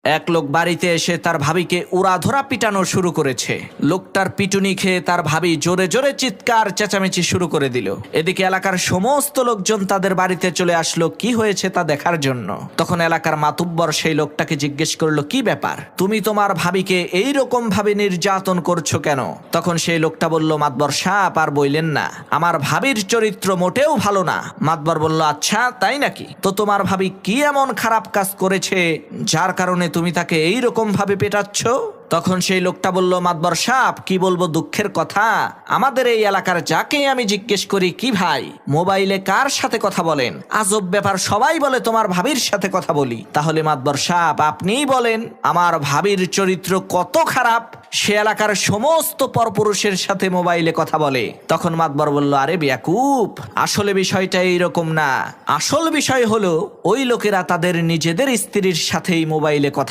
এক লোক বাড়িতে এসে তার ভাবিকে উড়াধরা পিটানো শুরু করেছে। লোকটার পিটুনি খেয়ে তার ভাবি জোরে জোরে চিৎকার চেঁচামেচি শুরু করে দিল। এদিকে এলাকার সমস্ত লোকজন তাদের বাড়িতে চলে আসলো কি হয়েছে তা দেখার জন্য। তখন এলাকার মাতুব্বর সেই লোকটাকে জিজ্ঞেস করলো, কি ব্যাপার, তুমি তোমার ভাবিকে এইরকম ভাবে নির্যাতন করছো কেন? তখন সেই লোকটা বলল, মাতবর সাহেব আর বইলেন না, আমার ভাবির চরিত্র মোটেও ভালো না। মাতবর বলল, আচ্ছা তাই নাকি? তো তোমার ভাবি কি এমন খারাপ কাজ করেছে যার কারণে তুমি তাকে এইরকম ভাবে পেটাচ্ছ? তখন সেই লোকটা বলল, মাতবর সাহেব কি বলবো দুঃখের কথা, আমাদের এই এলাকার যাকেই আমি জিজ্ঞেস করি, কি ভাই মোবাইলে কার সাথে কথা বলেন, আজব ব্যাপার, সবাই বলে তোমার ভাবির সাথে কথা বলি। তাহলে মাতবর সাহেব আপনিই বলেন আমার ভাবির চরিত্র কত খারাপ, সে এলাকার সমস্ত পরপুরুষের সাথে মোবাইলে কথা বলে। তখন মাতবর বলল, আরে বেয়াকুব, আসলে বিষয়টা এইরকম না। আসল বিষয় হলো ওই লোকেরা তাদের নিজেদের স্ত্রীর সাথেই মোবাইলে কথা